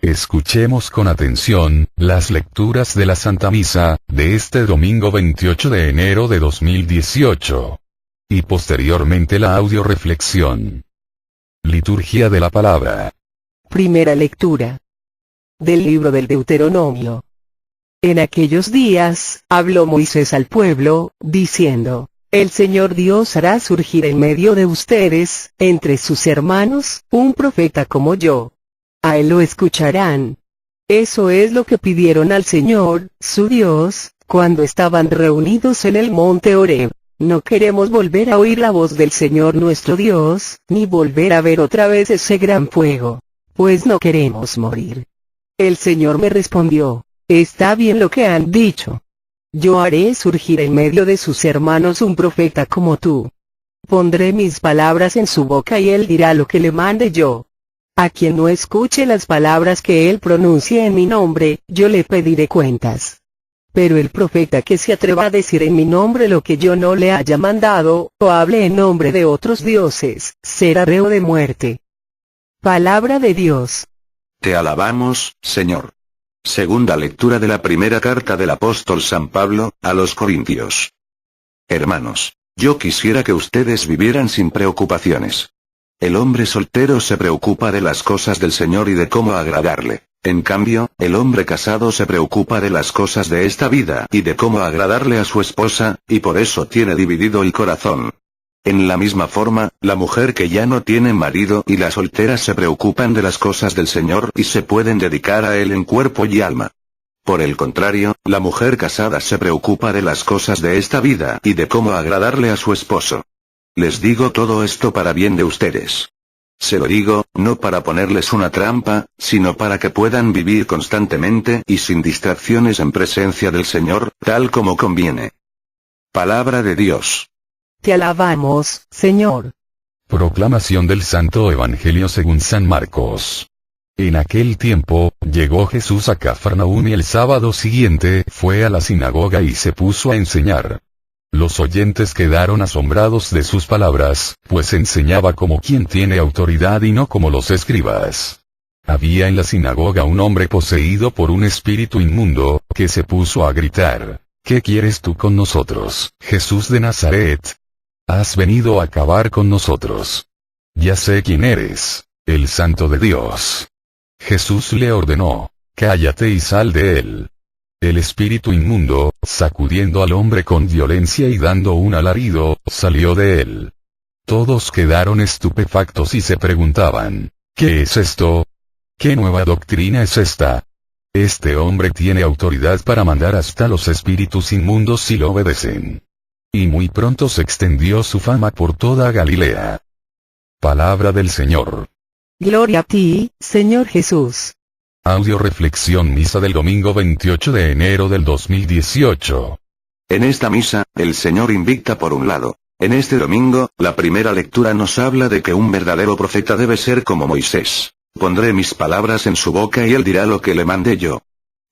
Escuchemos con atención, las lecturas de la Santa Misa, de este domingo 28 de enero de 2018. Y posteriormente la audioreflexión. Liturgia de la Palabra. Primera lectura. Del libro del Deuteronomio. En aquellos días, habló Moisés al pueblo, diciendo: El Señor Dios hará surgir en medio de ustedes, entre sus hermanos, un profeta como yo. A él lo escucharán. Eso es lo que pidieron al Señor, su Dios, cuando estaban reunidos en el monte Horeb. No queremos volver a oír la voz del Señor nuestro Dios, ni volver a ver otra vez ese gran fuego, pues no queremos morir. El Señor me respondió: Está bien lo que han dicho. Yo haré surgir en medio de sus hermanos un profeta como tú. Pondré mis palabras en su boca y él dirá lo que le mande yo. A quien no escuche las palabras que él pronuncie en mi nombre, yo le pediré cuentas. Pero el profeta que se atreva a decir en mi nombre lo que yo no le haya mandado, o hable en nombre de otros dioses, será reo de muerte. Palabra de Dios. Te alabamos, Señor. Segunda lectura de la primera carta del apóstol San Pablo, a los Corintios. Hermanos, yo quisiera que ustedes vivieran sin preocupaciones. El hombre soltero se preocupa de las cosas del Señor y de cómo agradarle. En cambio, el hombre casado se preocupa de las cosas de esta vida y de cómo agradarle a su esposa, y por eso tiene dividido el corazón. En la misma forma, la mujer que ya no tiene marido y la soltera se preocupan de las cosas del Señor y se pueden dedicar a Él en cuerpo y alma. Por el contrario, la mujer casada se preocupa de las cosas de esta vida y de cómo agradarle a su esposo. Les digo todo esto para bien de ustedes. Se lo digo, no para ponerles una trampa, sino para que puedan vivir constantemente y sin distracciones en presencia del Señor, tal como conviene. Palabra de Dios. Te alabamos, Señor. Proclamación del Santo Evangelio según San Marcos. En aquel tiempo, llegó Jesús a Cafarnaúm y el sábado siguiente fue a la sinagoga y se puso a enseñar. Los oyentes quedaron asombrados de sus palabras, pues enseñaba como quien tiene autoridad y no como los escribas. Había en la sinagoga un hombre poseído por un espíritu inmundo, que se puso a gritar: ¿Qué quieres tú con nosotros, Jesús de Nazaret? Has venido a acabar con nosotros. Ya sé quién eres, el Santo de Dios. Jesús le ordenó: Cállate y sal de él. El espíritu inmundo, sacudiendo al hombre con violencia y dando un alarido, salió de él. Todos quedaron estupefactos y se preguntaban: ¿qué es esto? ¿Qué nueva doctrina es esta? Este hombre tiene autoridad para mandar hasta los espíritus inmundos si lo obedecen. Y muy pronto se extendió su fama por toda Galilea. Palabra del Señor. Gloria a ti, Señor Jesús. Audio reflexión misa del domingo 28 de enero del 2018. En esta misa, el Señor invita por un lado. En este domingo, la primera lectura nos habla de que un verdadero profeta debe ser como Moisés. Pondré mis palabras en su boca y él dirá lo que le mande yo.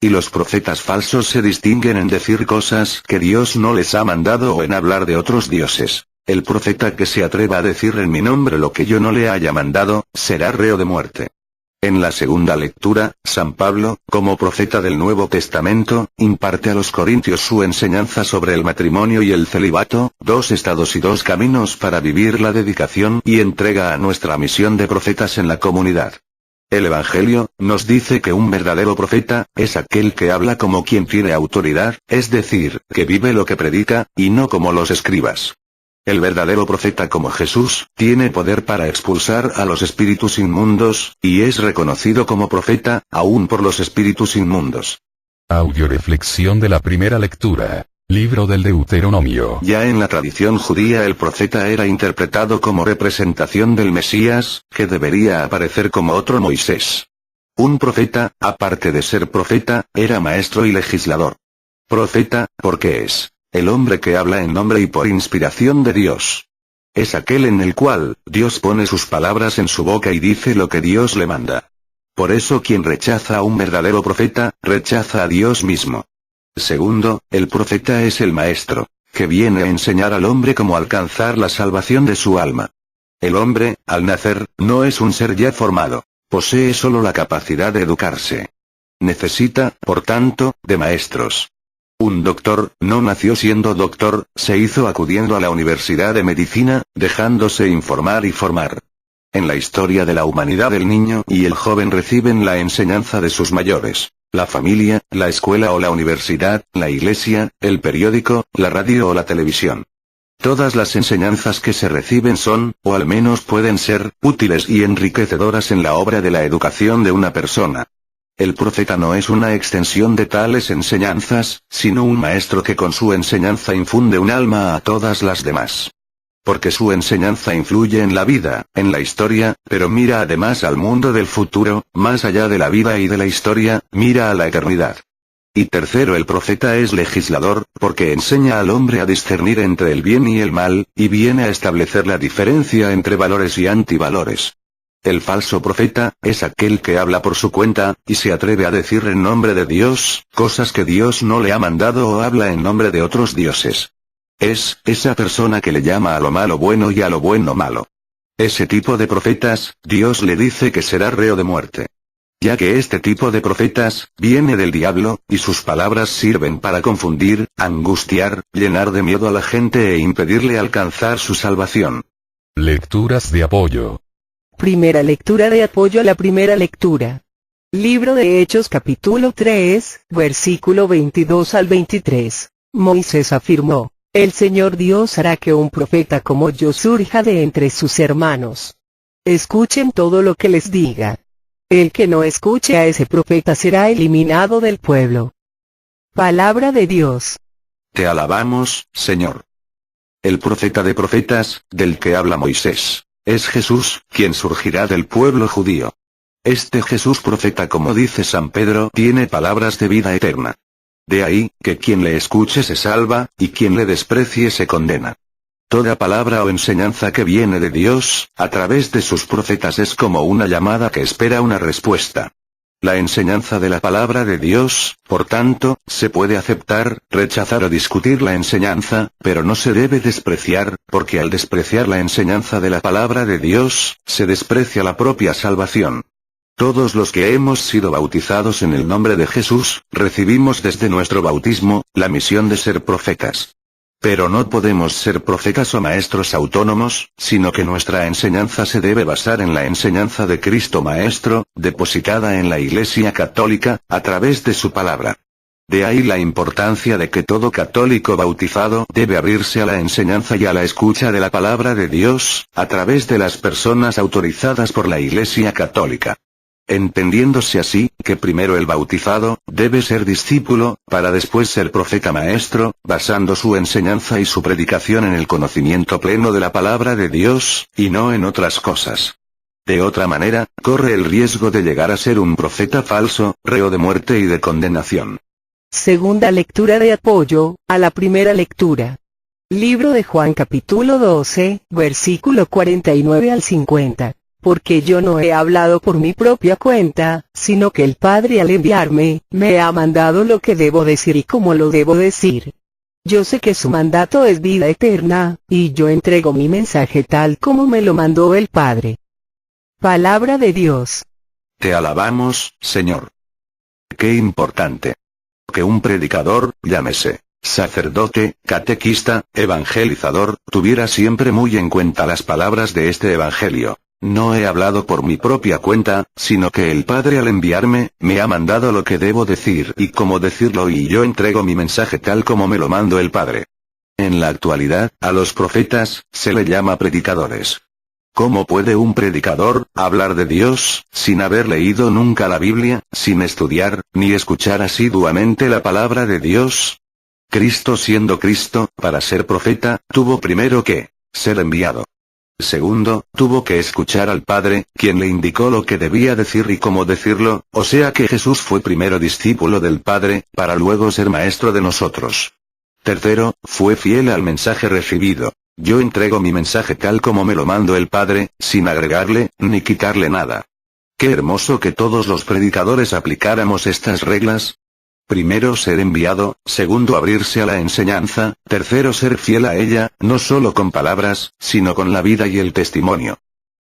Y los profetas falsos se distinguen en decir cosas que Dios no les ha mandado o en hablar de otros dioses. El profeta que se atreva a decir en mi nombre lo que yo no le haya mandado, será reo de muerte. En la segunda lectura, San Pablo, como profeta del Nuevo Testamento, imparte a los corintios su enseñanza sobre el matrimonio y el celibato, dos estados y dos caminos para vivir la dedicación y entrega a nuestra misión de profetas en la comunidad. El Evangelio nos dice que un verdadero profeta es aquel que habla como quien tiene autoridad, es decir, que vive lo que predica, y no como los escribas. El verdadero profeta como Jesús, tiene poder para expulsar a los espíritus inmundos, y es reconocido como profeta, aún por los espíritus inmundos. Audioreflexión de la primera lectura. Libro del Deuteronomio. Ya en la tradición judía el profeta era interpretado como representación del Mesías, que debería aparecer como otro Moisés. Un profeta, aparte de ser profeta, era maestro y legislador. Profeta, porque es el hombre que habla en nombre y por inspiración de Dios. Es aquel en el cual Dios pone sus palabras en su boca y dice lo que Dios le manda. Por eso quien rechaza a un verdadero profeta, rechaza a Dios mismo. Segundo, el profeta es el maestro, que viene a enseñar al hombre cómo alcanzar la salvación de su alma. El hombre, al nacer, no es un ser ya formado. Posee solo la capacidad de educarse. Necesita, por tanto, de maestros. Un doctor no nació siendo doctor, se hizo acudiendo a la Universidad de Medicina, dejándose informar y formar. En la historia de la humanidad el niño y el joven reciben la enseñanza de sus mayores. La familia, la escuela o la universidad, la iglesia, el periódico, la radio o la televisión. Todas las enseñanzas que se reciben son, o al menos pueden ser, útiles y enriquecedoras en la obra de la educación de una persona. El profeta no es una extensión de tales enseñanzas, sino un maestro que con su enseñanza infunde un alma a todas las demás. Porque su enseñanza influye en la vida, en la historia, pero mira además al mundo del futuro, más allá de la vida y de la historia, mira a la eternidad. Y tercero, el profeta es legislador, porque enseña al hombre a discernir entre el bien y el mal, y viene a establecer la diferencia entre valores y antivalores. El falso profeta es aquel que habla por su cuenta, y se atreve a decir en nombre de Dios, cosas que Dios no le ha mandado o habla en nombre de otros dioses. Es esa persona que le llama a lo malo bueno y a lo bueno malo. Ese tipo de profetas, Dios le dice que será reo de muerte. Ya que este tipo de profetas, viene del diablo, y sus palabras sirven para confundir, angustiar, llenar de miedo a la gente e impedirle alcanzar su salvación. Lecturas de apoyo. Primera lectura de apoyo a la primera lectura. Libro de Hechos capítulo 3, versículo 22 al 23. Moisés afirmó: El Señor Dios hará que un profeta como yo surja de entre sus hermanos. Escuchen todo lo que les diga. El que no escuche a ese profeta será eliminado del pueblo. Palabra de Dios. Te alabamos, Señor. El profeta de profetas, del que habla Moisés, es Jesús, quien surgirá del pueblo judío. Este Jesús profeta, como dice San Pedro, tiene palabras de vida eterna. De ahí, que quien le escuche se salva, y quien le desprecie se condena. Toda palabra o enseñanza que viene de Dios, a través de sus profetas es como una llamada que espera una respuesta. La enseñanza de la palabra de Dios, por tanto, se puede aceptar, rechazar o discutir la enseñanza, pero no se debe despreciar, porque al despreciar la enseñanza de la palabra de Dios, se desprecia la propia salvación. Todos los que hemos sido bautizados en el nombre de Jesús, recibimos desde nuestro bautismo, la misión de ser profetas. Pero no podemos ser profetas o maestros autónomos, sino que nuestra enseñanza se debe basar en la enseñanza de Cristo Maestro, depositada en la Iglesia Católica, a través de su palabra. De ahí la importancia de que todo católico bautizado debe abrirse a la enseñanza y a la escucha de la palabra de Dios, a través de las personas autorizadas por la Iglesia Católica. Entendiéndose así, que primero el bautizado, debe ser discípulo, para después ser profeta maestro, basando su enseñanza y su predicación en el conocimiento pleno de la palabra de Dios, y no en otras cosas. De otra manera, corre el riesgo de llegar a ser un profeta falso, reo de muerte y de condenación. Segunda lectura de apoyo, a la primera lectura. Libro de Juan capítulo 12, versículo 49 al 50. Porque yo no he hablado por mi propia cuenta, sino que el Padre al enviarme, me ha mandado lo que debo decir y cómo lo debo decir. Yo sé que su mandato es vida eterna, y yo entrego mi mensaje tal como me lo mandó el Padre. Palabra de Dios. Te alabamos, Señor. Qué importante. Que un predicador, llámese sacerdote, catequista, evangelizador, tuviera siempre muy en cuenta las palabras de este evangelio. No he hablado por mi propia cuenta, sino que el Padre al enviarme, me ha mandado lo que debo decir y cómo decirlo, y yo entrego mi mensaje tal como me lo mando el Padre. En la actualidad, a los profetas, se le llama predicadores. ¿Cómo puede un predicador hablar de Dios, sin haber leído nunca la Biblia, sin estudiar, ni escuchar asiduamente la palabra de Dios? Cristo, siendo Cristo, para ser profeta, tuvo primero que ser enviado. Segundo, tuvo que escuchar al Padre, quien le indicó lo que debía decir y cómo decirlo, o sea que Jesús fue primero discípulo del Padre, para luego ser maestro de nosotros. Tercero, fue fiel al mensaje recibido. Yo entrego mi mensaje tal como me lo mando el Padre, sin agregarle, ni quitarle nada. Qué hermoso que todos los predicadores aplicáramos estas reglas. Primero ser enviado, segundo abrirse a la enseñanza, tercero ser fiel a ella, no solo con palabras, sino con la vida y el testimonio.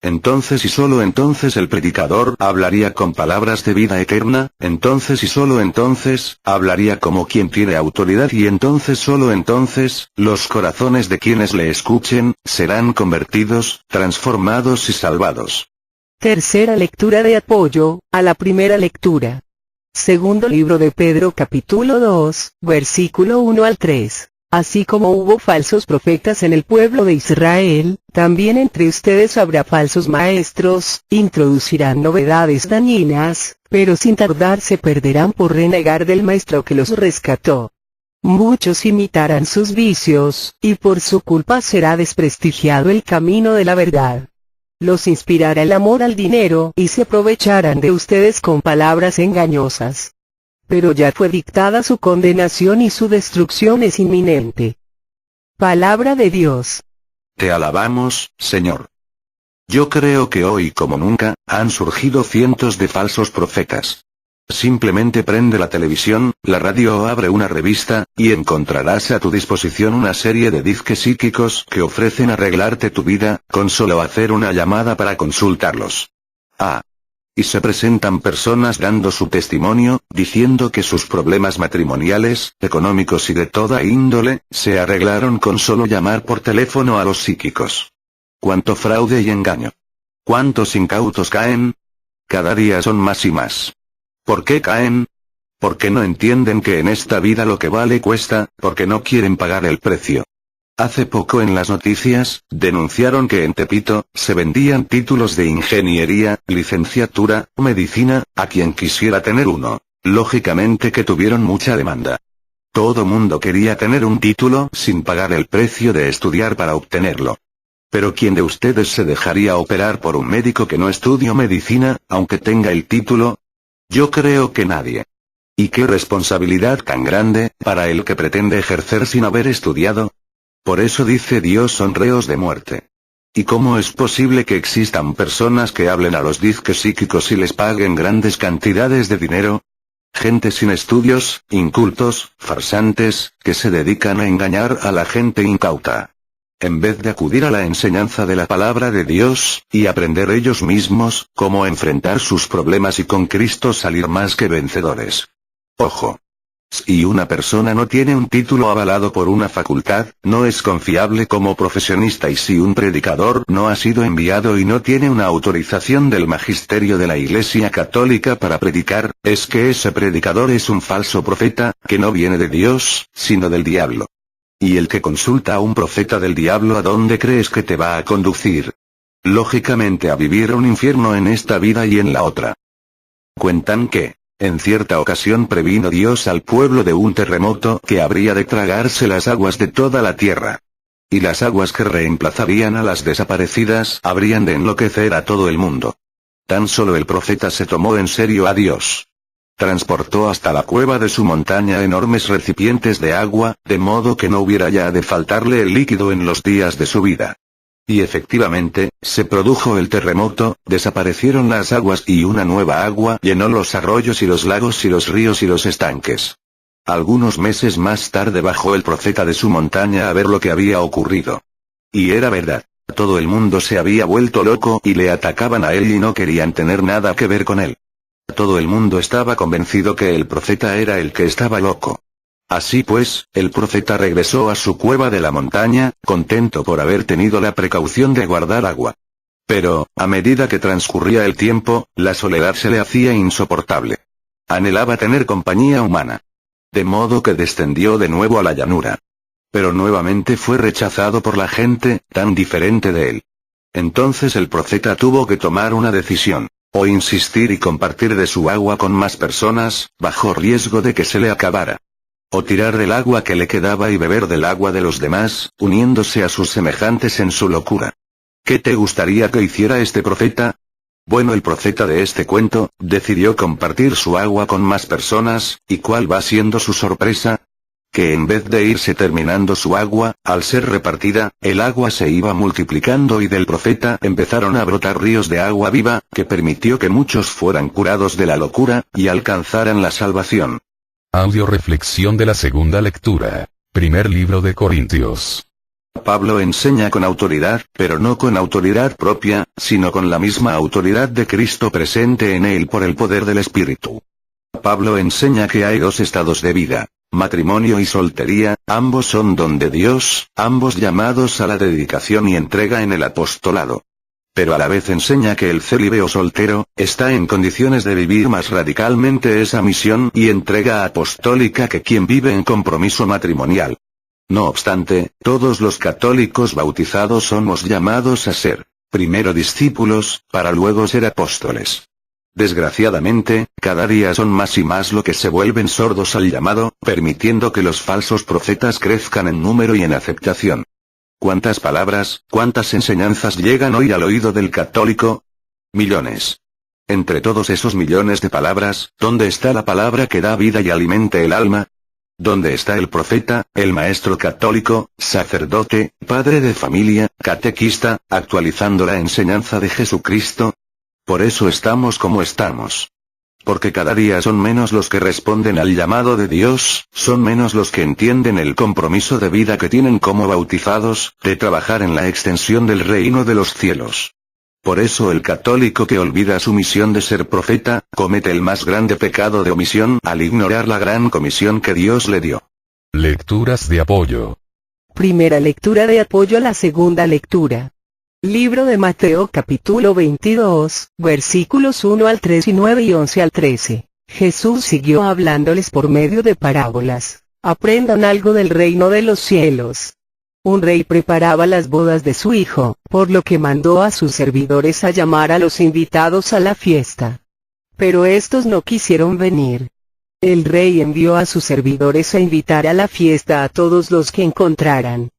Entonces y solo entonces el predicador hablaría con palabras de vida eterna, entonces y solo entonces, hablaría como quien tiene autoridad y entonces solo entonces, los corazones de quienes le escuchen, serán convertidos, transformados y salvados. Tercera lectura de apoyo, a la primera lectura. Segundo libro de Pedro capítulo 2, versículo 1 al 3. Así como hubo falsos profetas en el pueblo de Israel, también entre ustedes habrá falsos maestros, introducirán novedades dañinas, pero sin tardar se perderán por renegar del maestro que los rescató. Muchos imitarán sus vicios, y por su culpa será desprestigiado el camino de la verdad. Los inspirará el amor al dinero y se aprovecharán de ustedes con palabras engañosas. Pero ya fue dictada su condenación y su destrucción es inminente. Palabra de Dios. Te alabamos, Señor. Yo creo que hoy como nunca, han surgido cientos de falsos profetas. Simplemente prende la televisión, la radio o abre una revista, y encontrarás a tu disposición una serie de disques psíquicos que ofrecen arreglarte tu vida, con solo hacer una llamada para consultarlos. Y se presentan personas dando su testimonio, diciendo que sus problemas matrimoniales, económicos y de toda índole, se arreglaron con solo llamar por teléfono a los psíquicos. ¡Cuánto fraude y engaño! ¿Cuántos incautos caen? Cada día son más y más. ¿Por qué caen? Porque no entienden que en esta vida lo que vale cuesta, porque no quieren pagar el precio. Hace poco en las noticias, denunciaron que en Tepito, se vendían títulos de ingeniería, licenciatura, medicina, a quien quisiera tener uno. Lógicamente que tuvieron mucha demanda. Todo mundo quería tener un título sin pagar el precio de estudiar para obtenerlo. Pero ¿quién de ustedes se dejaría operar por un médico que no estudió medicina, aunque tenga el título? Yo creo que nadie. ¿Y qué responsabilidad tan grande, para el que pretende ejercer sin haber estudiado? Por eso dice Dios son reos de muerte. ¿Y cómo es posible que existan personas que hablen a los disques psíquicos y les paguen grandes cantidades de dinero? Gente sin estudios, incultos, farsantes, que se dedican a engañar a la gente incauta. En vez de acudir a la enseñanza de la palabra de Dios, y aprender ellos mismos, cómo enfrentar sus problemas y con Cristo salir más que vencedores. Ojo. Si una persona no tiene un título avalado por una facultad, no es confiable como profesionista y si un predicador no ha sido enviado y no tiene una autorización del magisterio de la Iglesia Católica para predicar, es que ese predicador es un falso profeta, que no viene de Dios, sino del diablo. Y el que consulta a un profeta del diablo, ¿a dónde crees que te va a conducir? Lógicamente a vivir un infierno en esta vida y en la otra. Cuentan que, en cierta ocasión previno Dios al pueblo de un terremoto que habría de tragarse las aguas de toda la tierra. Y las aguas que reemplazarían a las desaparecidas habrían de enloquecer a todo el mundo. Tan solo el profeta se tomó en serio a Dios. Transportó hasta la cueva de su montaña enormes recipientes de agua, de modo que no hubiera ya de faltarle el líquido en los días de su vida. Y efectivamente, se produjo el terremoto, desaparecieron las aguas y una nueva agua llenó los arroyos y los lagos y los ríos y los estanques. Algunos meses más tarde bajó el profeta de su montaña a ver lo que había ocurrido. Y era verdad. Todo el mundo se había vuelto loco y le atacaban a él y no querían tener nada que ver con él. Todo el mundo estaba convencido que el profeta era el que estaba loco. Así pues, el profeta regresó a su cueva de la montaña, contento por haber tenido la precaución de guardar agua. Pero, a medida que transcurría el tiempo, la soledad se le hacía insoportable. Anhelaba tener compañía humana. De modo que descendió de nuevo a la llanura. Pero nuevamente fue rechazado por la gente, tan diferente de él. Entonces el profeta tuvo que tomar una decisión. O insistir y compartir de su agua con más personas, bajo riesgo de que se le acabara. O tirar del agua que le quedaba y beber del agua de los demás, uniéndose a sus semejantes en su locura. ¿Qué te gustaría que hiciera este profeta? Bueno, el profeta de este cuento, decidió compartir su agua con más personas, ¿y cuál va siendo su sorpresa? Que en vez de irse terminando su agua, al ser repartida, el agua se iba multiplicando y del profeta empezaron a brotar ríos de agua viva, que permitió que muchos fueran curados de la locura, y alcanzaran la salvación. Audio reflexión de la segunda lectura. Primer libro de Corintios. Pablo enseña con autoridad, pero no con autoridad propia, sino con la misma autoridad de Cristo presente en él por el poder del Espíritu. Pablo enseña que hay dos estados de vida, matrimonio y soltería, ambos son don de Dios, ambos llamados a la dedicación y entrega en el apostolado. Pero a la vez enseña que el célibe o soltero, está en condiciones de vivir más radicalmente esa misión y entrega apostólica que quien vive en compromiso matrimonial. No obstante, todos los católicos bautizados somos llamados a ser, primero discípulos, para luego ser apóstoles. Desgraciadamente, cada día son más y más los que se vuelven sordos al llamado, permitiendo que los falsos profetas crezcan en número y en aceptación. ¿Cuántas palabras, cuántas enseñanzas llegan hoy al oído del católico? Millones. Entre todos esos millones de palabras, ¿dónde está la palabra que da vida y alimente el alma? ¿Dónde está el profeta, el maestro católico, sacerdote, padre de familia, catequista, actualizando la enseñanza de Jesucristo? Por eso estamos como estamos. Porque cada día son menos los que responden al llamado de Dios, son menos los que entienden el compromiso de vida que tienen como bautizados, de trabajar en la extensión del reino de los cielos. Por eso el católico que olvida su misión de ser profeta, comete el más grande pecado de omisión al ignorar la gran comisión que Dios le dio. Lecturas de apoyo. Primera lectura de apoyo a la segunda lectura. Libro de Mateo capítulo 22, versículos 1 al 3 y 9 y 11 al 13. Jesús siguió hablándoles por medio de parábolas. Aprendan algo del reino de los cielos. Un rey preparaba las bodas de su hijo, por lo que mandó a sus servidores a llamar a los invitados a la fiesta. Pero estos no quisieron venir. El rey envió a sus servidores a invitar a la fiesta a todos los que encontraran.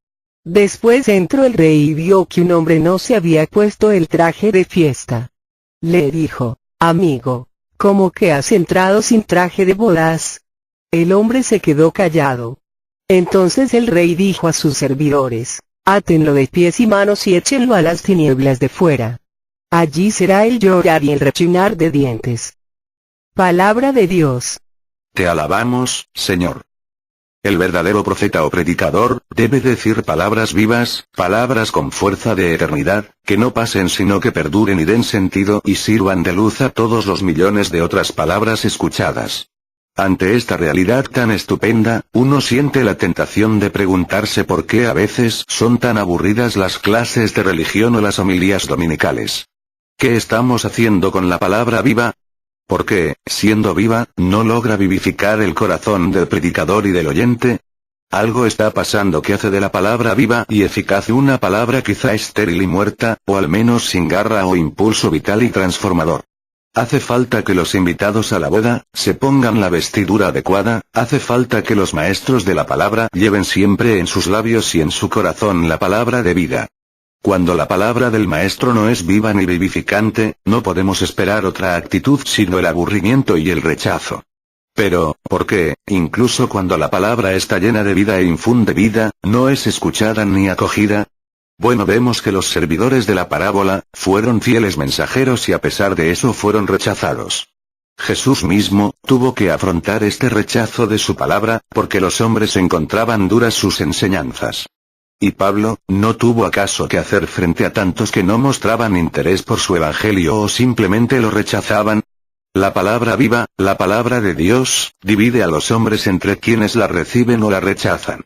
Después entró el rey y vio que un hombre no se había puesto el traje de fiesta. Le dijo: amigo, ¿cómo que has entrado sin traje de bodas? El hombre se quedó callado. Entonces el rey dijo a sus servidores: átenlo de pies y manos y échenlo a las tinieblas de fuera. Allí será el llorar y el rechinar de dientes. Palabra de Dios. Te alabamos, Señor. El verdadero profeta o predicador, debe decir palabras vivas, palabras con fuerza de eternidad, que no pasen sino que perduren y den sentido y sirvan de luz a todos los millones de otras palabras escuchadas. Ante esta realidad tan estupenda, uno siente la tentación de preguntarse por qué a veces son tan aburridas las clases de religión o las homilías dominicales. ¿Qué estamos haciendo con la palabra viva? Porque, siendo viva, no logra vivificar el corazón del predicador y del oyente. Algo está pasando que hace de la palabra viva y eficaz una palabra quizá estéril y muerta, o al menos sin garra o impulso vital y transformador. Hace falta que los invitados a la boda se pongan la vestidura adecuada, hace falta que los maestros de la palabra lleven siempre en sus labios y en su corazón la palabra de vida. Cuando la palabra del maestro no es viva ni vivificante, no podemos esperar otra actitud sino el aburrimiento y el rechazo. Pero, ¿por qué, incluso cuando la palabra está llena de vida e infunde vida, no es escuchada ni acogida? Bueno, vemos que los servidores de la parábola fueron fieles mensajeros y a pesar de eso fueron rechazados. Jesús mismo tuvo que afrontar este rechazo de su palabra, porque los hombres encontraban duras sus enseñanzas. ¿Y Pablo, no tuvo acaso que hacer frente a tantos que no mostraban interés por su evangelio o simplemente lo rechazaban? La palabra viva, la palabra de Dios, divide a los hombres entre quienes la reciben o la rechazan.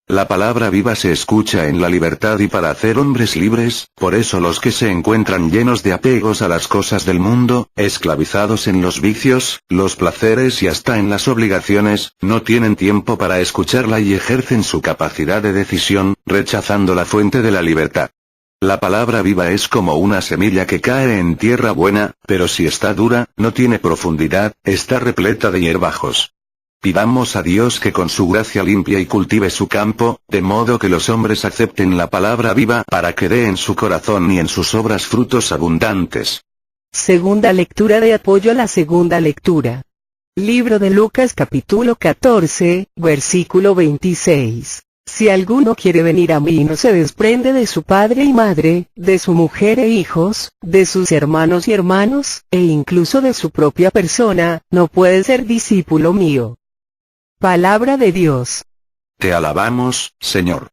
La palabra viva se escucha en la libertad y para hacer hombres libres, por eso los que se encuentran llenos de apegos a las cosas del mundo, esclavizados en los vicios, los placeres y hasta en las obligaciones, no tienen tiempo para escucharla y ejercen su capacidad de decisión, rechazando la fuente de la libertad. La palabra viva es como una semilla que cae en tierra buena, pero si está dura, no tiene profundidad, está repleta de hierbajos. Pidamos a Dios que con su gracia limpie y cultive su campo, de modo que los hombres acepten la palabra viva para que dé en su corazón y en sus obras frutos abundantes. Segunda lectura de apoyo a la segunda lectura. Libro de Lucas capítulo 14, versículo 26. Si alguno quiere venir a mí y no se desprende de su padre y madre, de su mujer e hijos, de sus hermanos y hermanos, e incluso de su propia persona, no puede ser discípulo mío. Palabra de Dios. Te alabamos, Señor.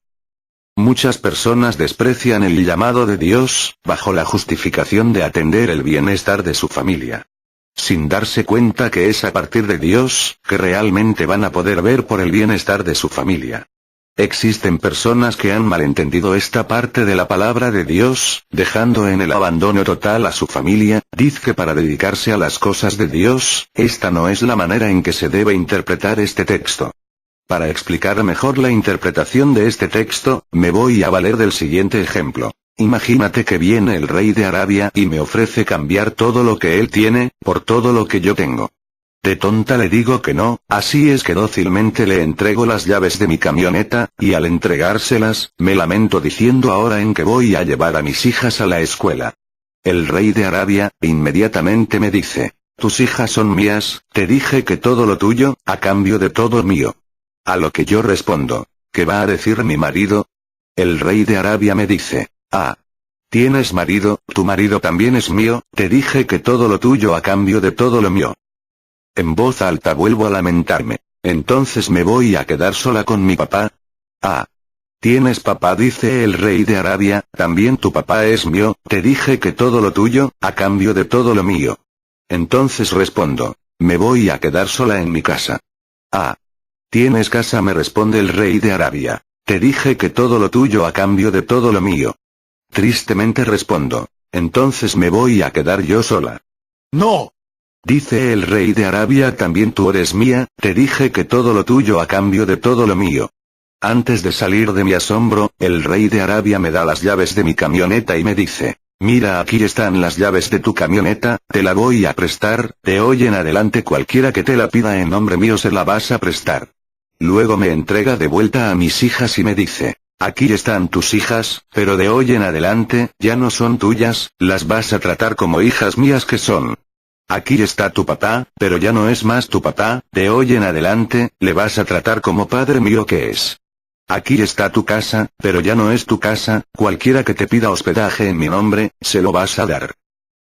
Muchas personas desprecian el llamado de Dios, bajo la justificación de atender el bienestar de su familia, sin darse cuenta que es a partir de Dios, que realmente van a poder ver por el bienestar de su familia. Existen personas que han malentendido esta parte de la palabra de Dios, dejando en el abandono total a su familia. Dice que para dedicarse a las cosas de Dios, esta no es la manera en que se debe interpretar este texto. Para explicar mejor la interpretación de este texto, me voy a valer del siguiente ejemplo. Imagínate que viene el rey de Arabia y me ofrece cambiar todo lo que él tiene, por todo lo que yo tengo. De tonta le digo que no, así es que dócilmente le entrego las llaves de mi camioneta, y al entregárselas, me lamento diciendo ahora en que voy a llevar a mis hijas a la escuela. El rey de Arabia, inmediatamente me dice, tus hijas son mías, te dije que todo lo tuyo, a cambio de todo mío. A lo que yo respondo, ¿qué va a decir mi marido? El rey de Arabia me dice, ¿tienes marido? Tu marido también es mío, te dije que todo lo tuyo a cambio de todo lo mío. En voz alta vuelvo a lamentarme. Entonces me voy a quedar sola con mi papá. ¿Tienes papá? Dice el rey de Arabia, también tu papá es mío, te dije que todo lo tuyo, a cambio de todo lo mío. Entonces respondo, me voy a quedar sola en mi casa. ¿Tienes casa? Me responde el rey de Arabia. Te dije que todo lo tuyo a cambio de todo lo mío. Tristemente respondo, entonces me voy a quedar yo sola. No. Dice el rey de Arabia, también tú eres mía, te dije que todo lo tuyo a cambio de todo lo mío. Antes de salir de mi asombro, el rey de Arabia me da las llaves de mi camioneta y me dice, mira, aquí están las llaves de tu camioneta, te la voy a prestar, de hoy en adelante cualquiera que te la pida en nombre mío se la vas a prestar. Luego me entrega de vuelta a mis hijas y me dice, aquí están tus hijas, pero de hoy en adelante, ya no son tuyas, las vas a tratar como hijas mías que son. Aquí está tu papá, pero ya no es más tu papá, de hoy en adelante, le vas a tratar como padre mío que es. Aquí está tu casa, pero ya no es tu casa, cualquiera que te pida hospedaje en mi nombre, se lo vas a dar.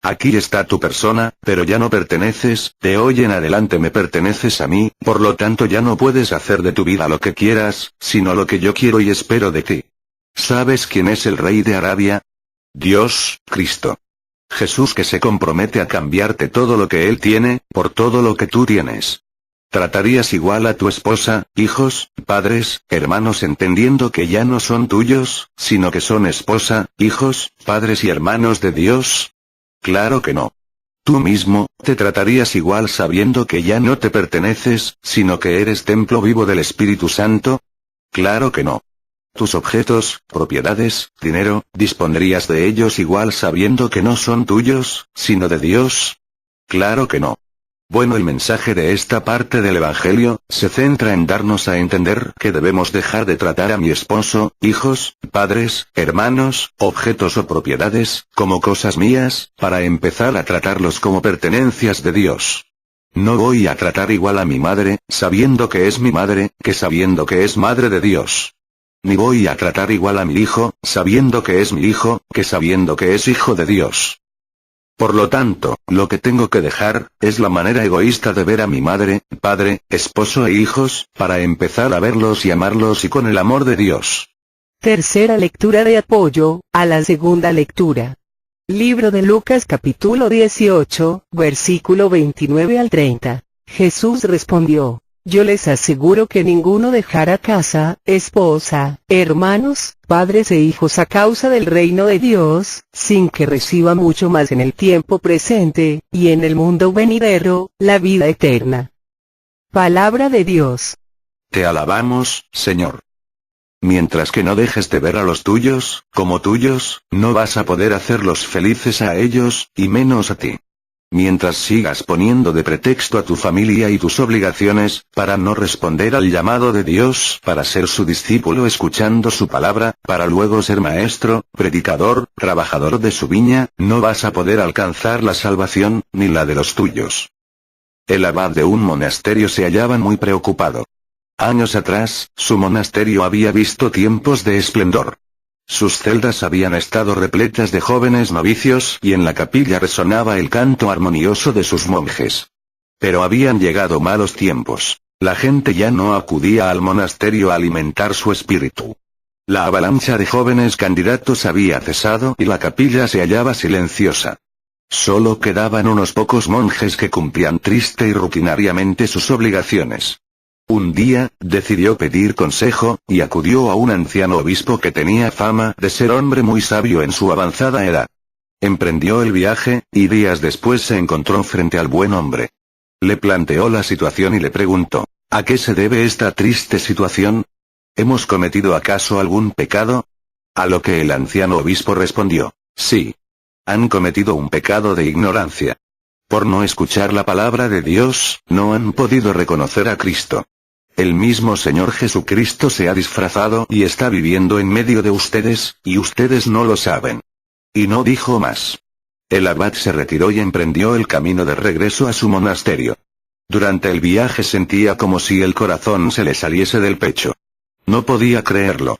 Aquí está tu persona, pero ya no perteneces, de hoy en adelante me perteneces a mí, por lo tanto ya no puedes hacer de tu vida lo que quieras, sino lo que yo quiero y espero de ti. ¿Sabes quién es el rey de Arabia? Dios, Cristo. Jesús, que se compromete a cambiarte todo lo que Él tiene, por todo lo que tú tienes. ¿Tratarías igual a tu esposa, hijos, padres, hermanos entendiendo que ya no son tuyos, sino que son esposa, hijos, padres y hermanos de Dios? Claro que no. Tú mismo, ¿te tratarías igual sabiendo que ya no te perteneces, sino que eres templo vivo del Espíritu Santo? Claro que no. Tus objetos, propiedades, dinero, ¿dispondrías de ellos igual sabiendo que no son tuyos, sino de Dios? Claro que no. Bueno, el mensaje de esta parte del Evangelio, se centra en darnos a entender que debemos dejar de tratar a mi esposo, hijos, padres, hermanos, objetos o propiedades, como cosas mías, para empezar a tratarlos como pertenencias de Dios. No voy a tratar igual a mi madre, sabiendo que es mi madre, que sabiendo que es madre de Dios. Ni voy a tratar igual a mi hijo, sabiendo que es mi hijo, que sabiendo que es hijo de Dios. Por lo tanto, lo que tengo que dejar, es la manera egoísta de ver a mi madre, padre, esposo e hijos, para empezar a verlos y amarlos y con el amor de Dios. Tercera lectura de apoyo, a la segunda lectura. Libro de Lucas capítulo 18, versículo 29 al 30. Jesús respondió, yo les aseguro que ninguno dejará casa, esposa, hermanos, padres e hijos a causa del reino de Dios, sin que reciba mucho más en el tiempo presente, y en el mundo venidero, la vida eterna. Palabra de Dios. Te alabamos, Señor. Mientras que no dejes de ver a los tuyos, como tuyos, no vas a poder hacerlos felices a ellos, y menos a ti. Mientras sigas poniendo de pretexto a tu familia y tus obligaciones, para no responder al llamado de Dios, para ser su discípulo escuchando su palabra, para luego ser maestro, predicador, trabajador de su viña, no vas a poder alcanzar la salvación, ni la de los tuyos. El abad de un monasterio se hallaba muy preocupado. Años atrás, su monasterio había visto tiempos de esplendor. Sus celdas habían estado repletas de jóvenes novicios y en la capilla resonaba el canto armonioso de sus monjes. Pero habían llegado malos tiempos. La gente ya no acudía al monasterio a alimentar su espíritu. La avalancha de jóvenes candidatos había cesado y la capilla se hallaba silenciosa. Solo quedaban unos pocos monjes que cumplían triste y rutinariamente sus obligaciones. Un día, decidió pedir consejo, y acudió a un anciano obispo que tenía fama de ser hombre muy sabio en su avanzada edad. Emprendió el viaje, y días después se encontró frente al buen hombre. Le planteó la situación y le preguntó, ¿a qué se debe esta triste situación? ¿Hemos cometido acaso algún pecado? A lo que el anciano obispo respondió, sí. Han cometido un pecado de ignorancia. Por no escuchar la palabra de Dios, no han podido reconocer a Cristo. El mismo Señor Jesucristo se ha disfrazado y está viviendo en medio de ustedes, y ustedes no lo saben. Y no dijo más. El abad se retiró y emprendió el camino de regreso a su monasterio. Durante el viaje sentía como si el corazón se le saliese del pecho. No podía creerlo.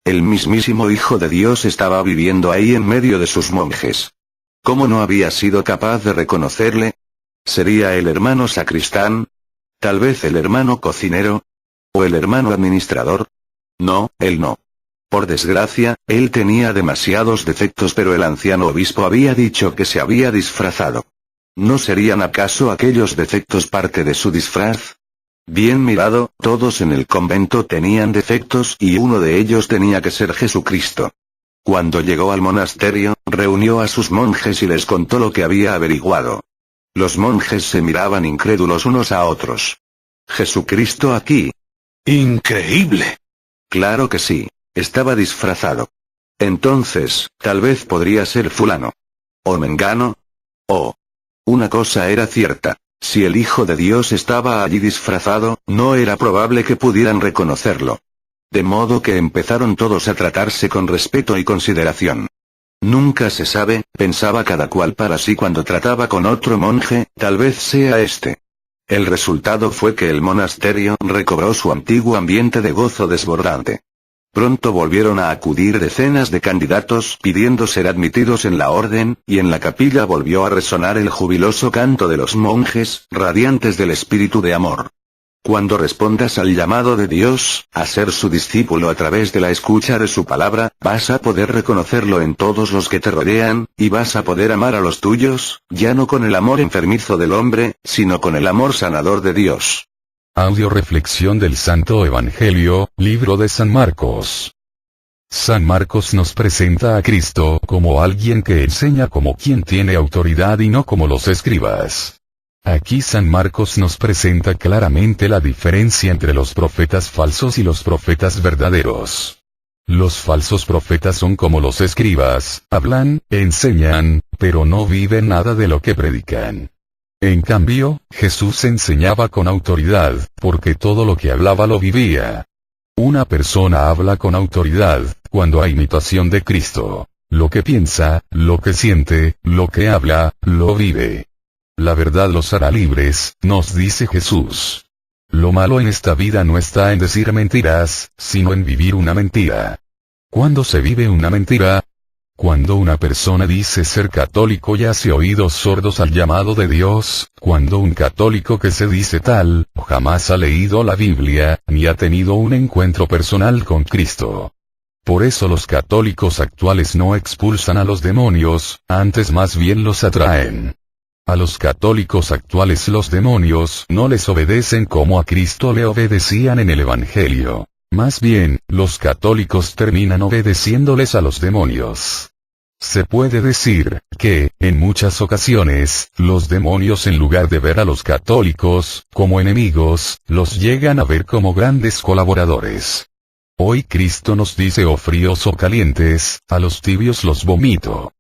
El mismísimo Hijo de Dios estaba viviendo ahí en medio de sus monjes. ¿Cómo no había sido capaz de reconocerle? ¿Sería el hermano sacristán? ¿Tal vez el hermano cocinero? ¿O el hermano administrador? No, él no. Por desgracia, él tenía demasiados defectos, pero el anciano obispo había dicho que se había disfrazado. ¿No serían acaso aquellos defectos parte de su disfraz? Bien mirado, todos en el convento tenían defectos y uno de ellos tenía que ser Jesucristo. Cuando llegó al monasterio, reunió a sus monjes y les contó lo que había averiguado. Los monjes se miraban incrédulos unos a otros. ¿Jesucristo aquí? ¡Increíble! Claro que sí, estaba disfrazado. Entonces, tal vez podría ser fulano. ¿O mengano? Oh. Una cosa era cierta. Si el Hijo de Dios estaba allí disfrazado, no era probable que pudieran reconocerlo. De modo que empezaron todos a tratarse con respeto y consideración. Nunca se sabe, pensaba cada cual para sí cuando trataba con otro monje, tal vez sea este. El resultado fue que el monasterio recobró su antiguo ambiente de gozo desbordante. Pronto volvieron a acudir decenas de candidatos pidiendo ser admitidos en la orden, y en la capilla volvió a resonar el jubiloso canto de los monjes, radiantes del espíritu de amor. Cuando respondas al llamado de Dios, a ser su discípulo a través de la escucha de su palabra, vas a poder reconocerlo en todos los que te rodean, y vas a poder amar a los tuyos, ya no con el amor enfermizo del hombre, sino con el amor sanador de Dios. Audio reflexión del Santo Evangelio, libro de San Marcos. San Marcos nos presenta a Cristo como alguien que enseña como quien tiene autoridad y no como los escribas. Aquí San Marcos nos presenta claramente la diferencia entre los profetas falsos y los profetas verdaderos. Los falsos profetas son como los escribas, hablan, enseñan, pero no viven nada de lo que predican. En cambio, Jesús enseñaba con autoridad, porque todo lo que hablaba lo vivía. Una persona habla con autoridad, cuando hay imitación de Cristo. Lo que piensa, lo que siente, lo que habla, lo vive. La verdad los hará libres, nos dice Jesús. Lo malo en esta vida no está en decir mentiras, sino en vivir una mentira. ¿Cuándo se vive una mentira? Cuando una persona dice ser católico y hace oídos sordos al llamado de Dios, cuando un católico que se dice tal, jamás ha leído la Biblia, ni ha tenido un encuentro personal con Cristo. Por eso los católicos actuales no expulsan a los demonios, antes más bien los atraen. A los católicos actuales los demonios no les obedecen como a Cristo le obedecían en el Evangelio. Más bien, los católicos terminan obedeciéndoles a los demonios. Se puede decir, que, en muchas ocasiones, los demonios en lugar de ver a los católicos, como enemigos, los llegan a ver como grandes colaboradores. Hoy Cristo nos dice o fríos o calientes, a los tibios los vomito.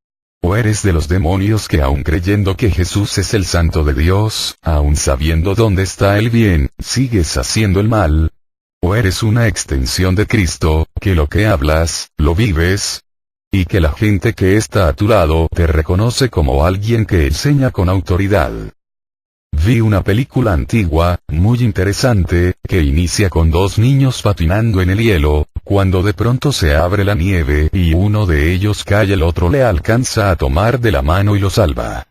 O eres de los demonios que aun creyendo que Jesús es el Santo de Dios, aun sabiendo dónde está el bien, sigues haciendo el mal. O eres una extensión de Cristo, que lo que hablas, lo vives, y que la gente que está a tu lado te reconoce como alguien que enseña con autoridad. Vi una película antigua, muy interesante, que inicia con dos niños patinando en el hielo, cuando de pronto se abre la nieve y uno de ellos cae, el otro le alcanza a tomar de la mano y lo salva.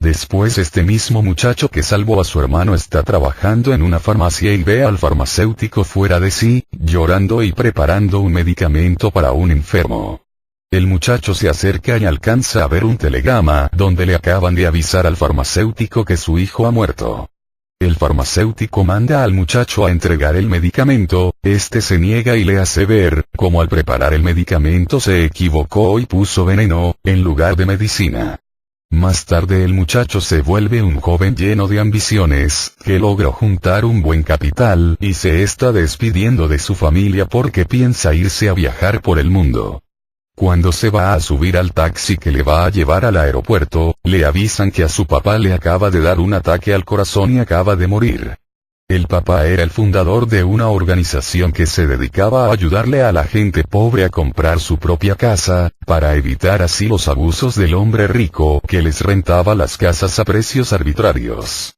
Después este mismo muchacho que salvó a su hermano está trabajando en una farmacia y ve al farmacéutico fuera de sí, llorando y preparando un medicamento para un enfermo. El muchacho se acerca y alcanza a ver un telegrama donde le acaban de avisar al farmacéutico que su hijo ha muerto. El farmacéutico manda al muchacho a entregar el medicamento, este se niega y le hace ver, como al preparar el medicamento se equivocó y puso veneno, en lugar de medicina. Más tarde el muchacho se vuelve un joven lleno de ambiciones, que logró juntar un buen capital y se está despidiendo de su familia porque piensa irse a viajar por el mundo. Cuando se va a subir al taxi que le va a llevar al aeropuerto, le avisan que a su papá le acaba de dar un ataque al corazón y acaba de morir. El papá era el fundador de una organización que se dedicaba a ayudarle a la gente pobre a comprar su propia casa, para evitar así los abusos del hombre rico que les rentaba las casas a precios arbitrarios.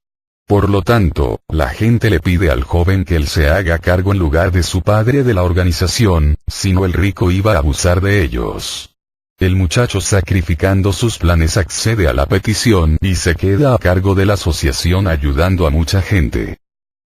Por lo tanto, la gente le pide al joven que él se haga cargo en lugar de su padre de la organización, si no el rico iba a abusar de ellos. El muchacho, sacrificando sus planes, accede a la petición y se queda a cargo de la asociación ayudando a mucha gente.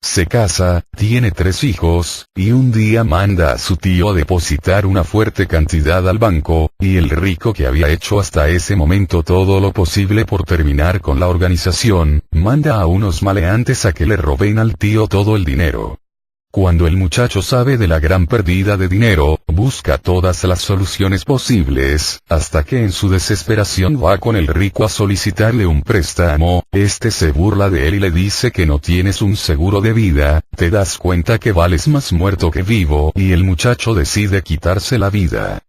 Se casa, tiene 3 hijos, y un día manda a su tío a depositar una fuerte cantidad al banco, y el rico, que había hecho hasta ese momento todo lo posible por terminar con la organización, manda a unos maleantes a que le roben al tío todo el dinero. Cuando el muchacho sabe de la gran pérdida de dinero, busca todas las soluciones posibles, hasta que en su desesperación va con el rico a solicitarle un préstamo. Este se burla de él y le dice que no tienes un seguro de vida, te das cuenta que vales más muerto que vivo, y el muchacho decide quitarse la vida.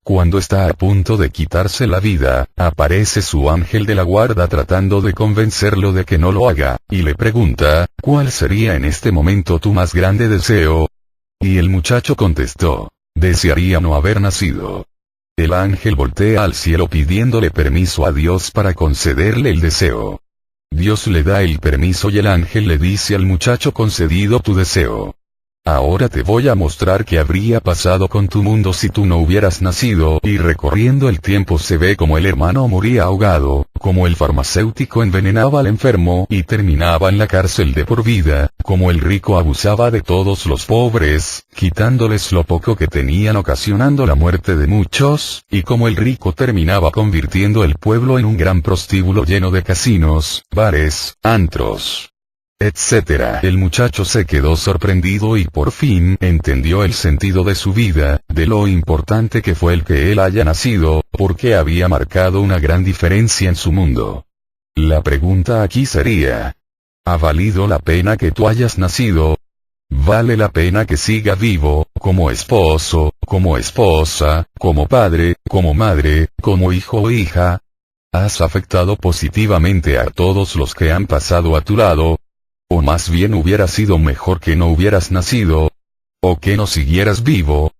Cuando está a punto de quitarse la vida, aparece su ángel de la guarda tratando de convencerlo de que no lo haga, y le pregunta, ¿cuál sería en este momento tu más grande deseo? Y el muchacho contestó, desearía no haber nacido. El ángel voltea al cielo pidiéndole permiso a Dios para concederle el deseo. Dios le da el permiso y el ángel le dice al muchacho: concedido tu deseo. Ahora te voy a mostrar qué habría pasado con tu mundo si tú no hubieras nacido. Y recorriendo el tiempo se ve como el hermano moría ahogado, como el farmacéutico envenenaba al enfermo y terminaba en la cárcel de por vida, como el rico abusaba de todos los pobres, quitándoles lo poco que tenían ocasionando la muerte de muchos, y como el rico terminaba convirtiendo el pueblo en un gran prostíbulo lleno de casinos, bares, antros, etc. El muchacho se quedó sorprendido y por fin entendió el sentido de su vida, de lo importante que fue el que él haya nacido, porque había marcado una gran diferencia en su mundo. La pregunta aquí sería: ¿ha valido la pena que tú hayas nacido? ¿Vale la pena que siga vivo, como esposo, como esposa, como padre, como madre, como hijo o hija? ¿Has afectado positivamente a todos los que han pasado a tu lado? ¿O más bien hubiera sido mejor que no hubieras nacido? ¿O que no siguieras vivo?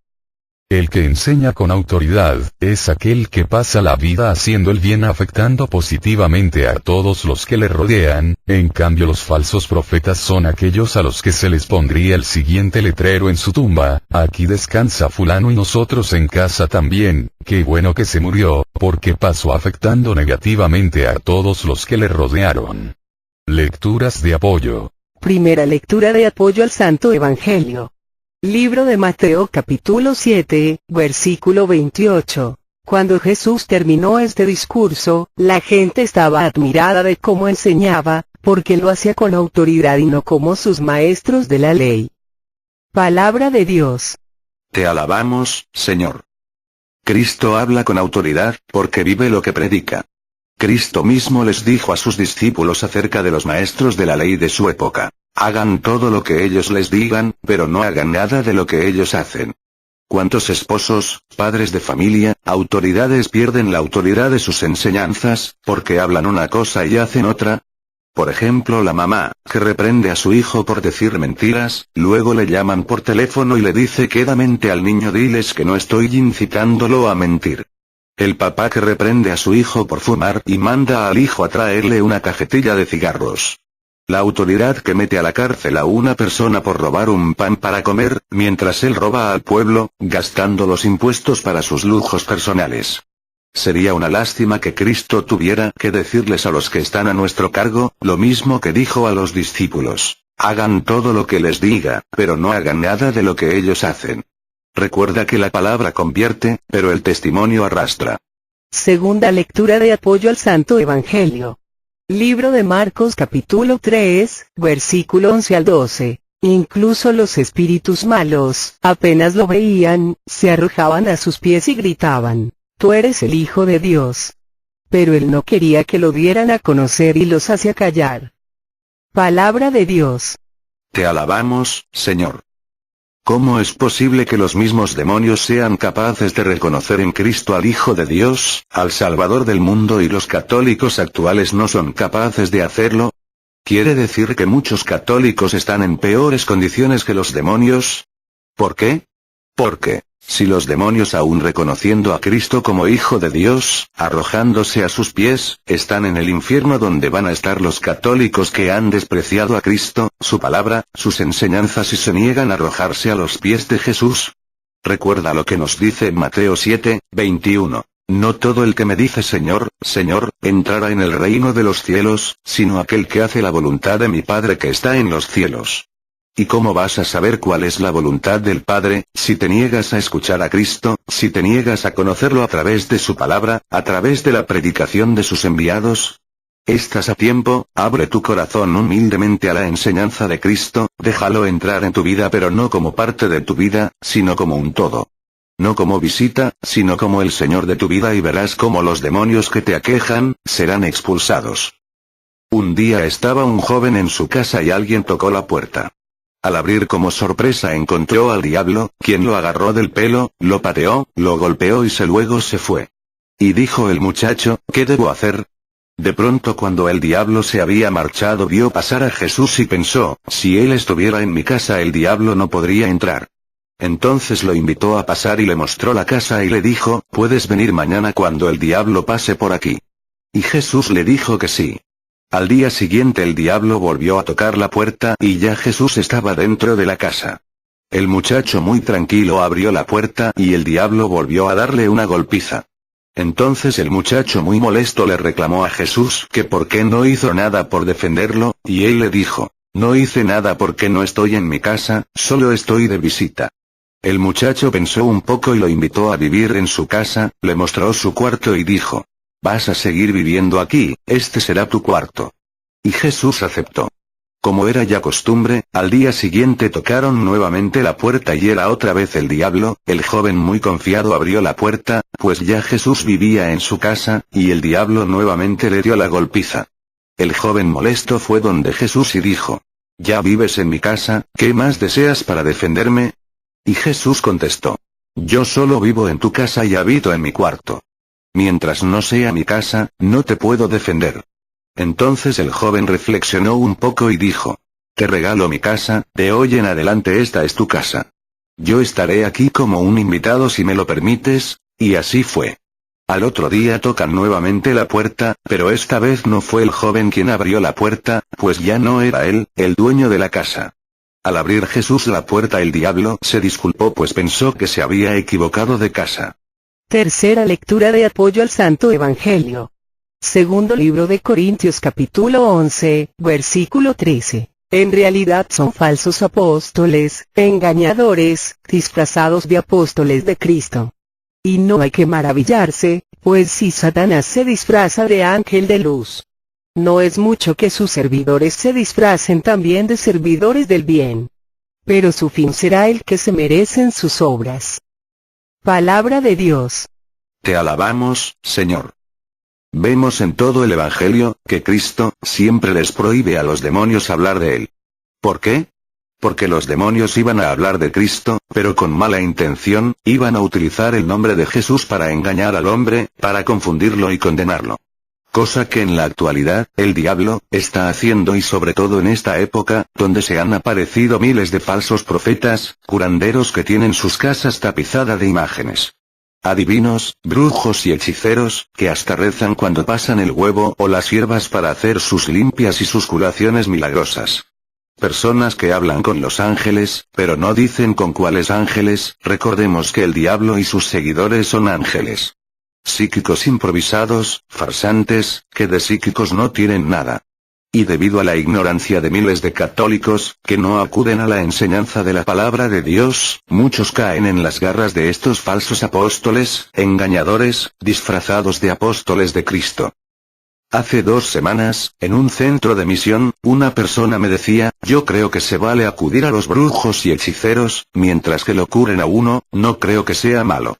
El que enseña con autoridad, es aquel que pasa la vida haciendo el bien, afectando positivamente a todos los que le rodean. En cambio, los falsos profetas son aquellos a los que se les pondría el siguiente letrero en su tumba: aquí descansa fulano y nosotros en casa también. Qué bueno que se murió, porque pasó afectando negativamente a todos los que le rodearon. Lecturas de apoyo. Primera lectura de apoyo al Santo Evangelio. Libro de Mateo capítulo 7, versículo 28. Cuando Jesús terminó este discurso, la gente estaba admirada de cómo enseñaba, porque lo hacía con autoridad y no como sus maestros de la ley. Palabra de Dios. Te alabamos, Señor. Cristo habla con autoridad, porque vive lo que predica. Cristo mismo les dijo a sus discípulos acerca de los maestros de la ley de su época: hagan todo lo que ellos les digan, pero no hagan nada de lo que ellos hacen. ¿Cuántos esposos, padres de familia, autoridades pierden la autoridad de sus enseñanzas, porque hablan una cosa y hacen otra? Por ejemplo, la mamá, que reprende a su hijo por decir mentiras, luego le llaman por teléfono y le dice quedamente al niño: diles que no estoy incitándolo a mentir. El papá, que reprende a su hijo por fumar y manda al hijo a traerle una cajetilla de cigarros. La autoridad que mete a la cárcel a una persona por robar un pan para comer, mientras él roba al pueblo, gastando los impuestos para sus lujos personales. Sería una lástima que Cristo tuviera que decirles a los que están a nuestro cargo, lo mismo que dijo a los discípulos. Hagan todo lo que les diga, pero no hagan nada de lo que ellos hacen. Recuerda que la palabra convierte, pero el testimonio arrastra. Segunda lectura de apoyo al Santo Evangelio. Libro de Marcos capítulo 3, versículo 11 al 12. Incluso los espíritus malos, apenas lo veían, se arrojaban a sus pies y gritaban: «Tú eres el Hijo de Dios». Pero él no quería que lo dieran a conocer y los hacía callar. Palabra de Dios. Te alabamos, Señor. ¿Cómo es posible que los mismos demonios sean capaces de reconocer en Cristo al Hijo de Dios, al Salvador del mundo, y los católicos actuales no son capaces de hacerlo? ¿Quiere decir que muchos católicos están en peores condiciones que los demonios? ¿Por qué? Porque, si los demonios, aún reconociendo a Cristo como Hijo de Dios, arrojándose a sus pies, están en el infierno donde van a estar los católicos que han despreciado a Cristo, su palabra, sus enseñanzas y se niegan a arrojarse a los pies de Jesús. Recuerda lo que nos dice en Mateo 7, 21. No todo el que me dice Señor, Señor, entrará en el reino de los cielos, sino aquel que hace la voluntad de mi Padre que está en los cielos. ¿Y cómo vas a saber cuál es la voluntad del Padre, si te niegas a escuchar a Cristo, si te niegas a conocerlo a través de su palabra, a través de la predicación de sus enviados? Estás a tiempo, abre tu corazón humildemente a la enseñanza de Cristo, déjalo entrar en tu vida, pero no como parte de tu vida, sino como un todo. No como visita, sino como el Señor de tu vida, y verás cómo los demonios que te aquejan, serán expulsados. Un día estaba un joven en su casa y alguien tocó la puerta. Al abrir como sorpresa encontró al diablo, quien lo agarró del pelo, lo pateó, lo golpeó y luego se fue. Y dijo el muchacho: ¿qué debo hacer? De pronto, cuando el diablo se había marchado, vio pasar a Jesús y pensó: si él estuviera en mi casa el diablo no podría entrar. Entonces lo invitó a pasar y le mostró la casa y le dijo: puedes venir mañana cuando el diablo pase por aquí. Y Jesús le dijo que sí. Al día siguiente el diablo volvió a tocar la puerta y ya Jesús estaba dentro de la casa. El muchacho muy tranquilo abrió la puerta y el diablo volvió a darle una golpiza. Entonces el muchacho muy molesto le reclamó a Jesús que por qué no hizo nada por defenderlo, y él le dijo: no hice nada porque no estoy en mi casa, solo estoy de visita. El muchacho pensó un poco y lo invitó a vivir en su casa, le mostró su cuarto y dijo: vas a seguir viviendo aquí, este será tu cuarto. Y Jesús aceptó. Como era ya costumbre, al día siguiente tocaron nuevamente la puerta y era otra vez el diablo. El joven muy confiado abrió la puerta, pues ya Jesús vivía en su casa, y el diablo nuevamente le dio la golpiza. El joven molesto fue donde Jesús y dijo: ya vives en mi casa, ¿qué más deseas para defenderme? Y Jesús contestó: yo solo vivo en tu casa y habito en mi cuarto. Mientras no sea mi casa, no te puedo defender. Entonces el joven reflexionó un poco y dijo: te regalo mi casa, de hoy en adelante esta es tu casa. Yo estaré aquí como un invitado si me lo permites, y así fue. Al otro día tocan nuevamente la puerta, pero esta vez no fue el joven quien abrió la puerta, pues ya no era él, el dueño de la casa. Al abrir Jesús la puerta el diablo se disculpó pues pensó que se había equivocado de casa. Tercera lectura de apoyo al Santo Evangelio. Segundo libro de Corintios capítulo 11, versículo 13. En realidad son falsos apóstoles, engañadores, disfrazados de apóstoles de Cristo. Y no hay que maravillarse, pues si Satanás se disfraza de ángel de luz, no es mucho que sus servidores se disfracen también de servidores del bien. Pero su fin será el que se merecen sus obras. Palabra de Dios. Te alabamos, Señor. Vemos en todo el Evangelio, que Cristo, siempre les prohíbe a los demonios hablar de Él. ¿Por qué? Porque los demonios iban a hablar de Cristo, pero con mala intención, iban a utilizar el nombre de Jesús para engañar al hombre, para confundirlo y condenarlo. Cosa que en la actualidad, el diablo, está haciendo y sobre todo en esta época, donde se han aparecido miles de falsos profetas, curanderos que tienen sus casas tapizadas de imágenes. Adivinos, brujos y hechiceros, que hasta rezan cuando pasan el huevo o las hierbas para hacer sus limpias y sus curaciones milagrosas. Personas que hablan con los ángeles, pero no dicen con cuáles ángeles. Recordemos que el diablo y sus seguidores son ángeles. Psíquicos improvisados, farsantes, que de psíquicos no tienen nada. Y debido a la ignorancia de miles de católicos, que no acuden a la enseñanza de la palabra de Dios, muchos caen en las garras de estos falsos apóstoles, engañadores, disfrazados de apóstoles de Cristo. Hace 2 semanas, en un centro de misión, una persona me decía, yo creo que se vale acudir a los brujos y hechiceros, mientras que lo curen a uno, no creo que sea malo.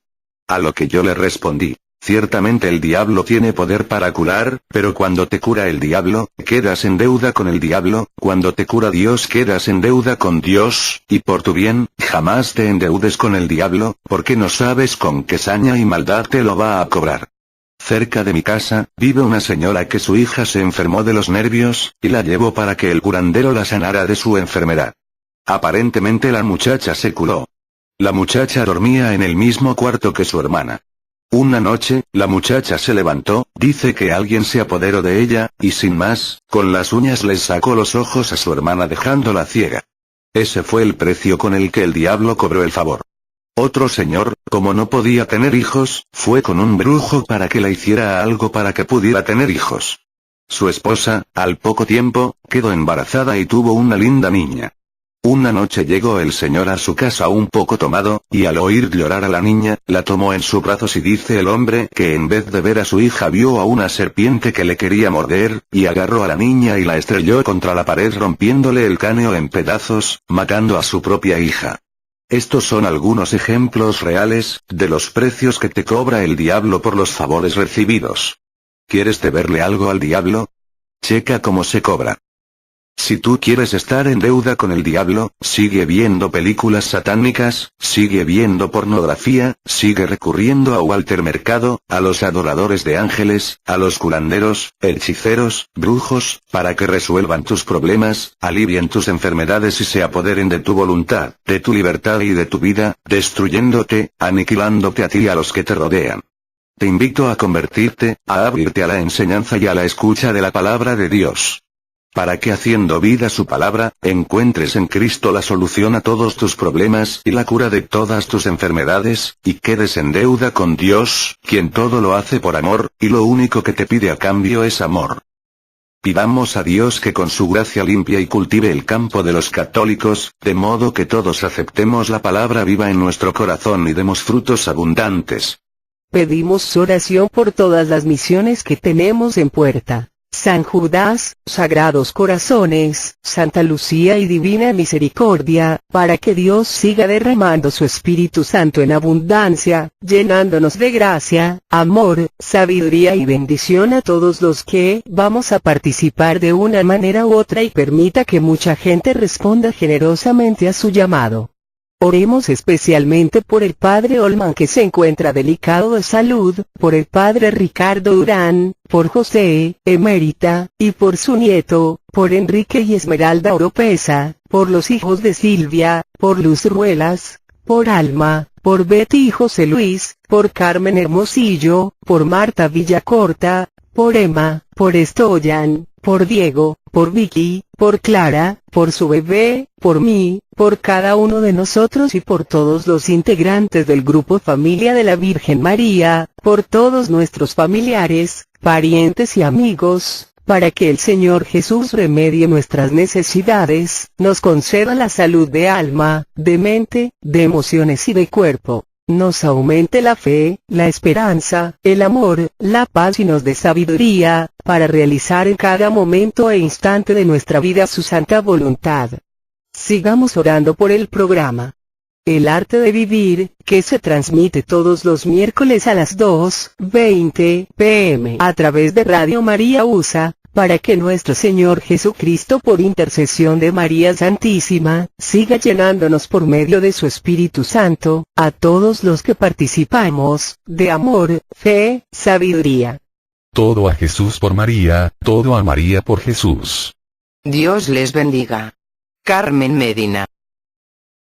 A lo que yo le respondí. Ciertamente el diablo tiene poder para curar, pero cuando te cura el diablo, quedas en deuda con el diablo, cuando te cura Dios quedas en deuda con Dios, y por tu bien, jamás te endeudes con el diablo, porque no sabes con qué saña y maldad te lo va a cobrar. Cerca de mi casa, vive una señora que su hija se enfermó de los nervios, y la llevó para que el curandero la sanara de su enfermedad. Aparentemente la muchacha se curó. La muchacha dormía en el mismo cuarto que su hermana. Una noche, la muchacha se levantó, dice que alguien se apoderó de ella, y sin más, con las uñas les sacó los ojos a su hermana dejándola ciega. Ese fue el precio con el que el diablo cobró el favor. Otro señor, como no podía tener hijos, fue con un brujo para que le hiciera algo para que pudiera tener hijos. Su esposa, al poco tiempo, quedó embarazada y tuvo una linda niña. Una noche llegó el señor a su casa un poco tomado, y al oír llorar a la niña, la tomó en sus brazos y dice el hombre que en vez de ver a su hija vio a una serpiente que le quería morder, y agarró a la niña y la estrelló contra la pared rompiéndole el cráneo en pedazos, matando a su propia hija. Estos son algunos ejemplos reales, de los precios que te cobra el diablo por los favores recibidos. ¿Quieres deberle algo al diablo? Checa cómo se cobra. Si tú quieres estar en deuda con el diablo, sigue viendo películas satánicas, sigue viendo pornografía, sigue recurriendo a Walter Mercado, a los adoradores de ángeles, a los curanderos, hechiceros, brujos, para que resuelvan tus problemas, alivien tus enfermedades y se apoderen de tu voluntad, de tu libertad y de tu vida, destruyéndote, aniquilándote a ti y a los que te rodean. Te invito a convertirte, a abrirte a la enseñanza y a la escucha de la palabra de Dios. Para que haciendo vida su palabra, encuentres en Cristo la solución a todos tus problemas y la cura de todas tus enfermedades, y quedes en deuda con Dios, quien todo lo hace por amor, y lo único que te pide a cambio es amor. Pidamos a Dios que con su gracia limpie y cultive el campo de los católicos, de modo que todos aceptemos la palabra viva en nuestro corazón y demos frutos abundantes. Pedimos oración por todas las misiones que tenemos en puerta. San Judas, Sagrados Corazones, Santa Lucía y Divina Misericordia, para que Dios siga derramando su Espíritu Santo en abundancia, llenándonos de gracia, amor, sabiduría y bendición a todos los que vamos a participar de una manera u otra y permita que mucha gente responda generosamente a su llamado. Oremos especialmente por el Padre Olman que se encuentra delicado de salud, por el Padre Ricardo Durán, por José, emérita, y por su nieto, por Enrique y Esmeralda Oropesa, por los hijos de Silvia, por Luz Ruelas, por Alma, por Betty y José Luis, por Carmen Hermosillo, por Marta Villacorta, por Emma, por Estoyan, por Diego, por Vicky, por Clara, por su bebé, por mí, por cada uno de nosotros y por todos los integrantes del grupo Familia de la Virgen María, por todos nuestros familiares, parientes y amigos, para que el Señor Jesús remedie nuestras necesidades, nos conceda la salud de alma, de mente, de emociones y de cuerpo. Nos aumente la fe, la esperanza, el amor, la paz y nos dé sabiduría, para realizar en cada momento e instante de nuestra vida su santa voluntad. Sigamos orando por el programa El Arte de Vivir, que se transmite todos los miércoles a las 2:20 p.m. a través de Radio María USA, para que nuestro Señor Jesucristo por intercesión de María Santísima, siga llenándonos por medio de su Espíritu Santo, a todos los que participamos, de amor, fe, sabiduría. Todo a Jesús por María, todo a María por Jesús. Dios les bendiga. Carmen Medina.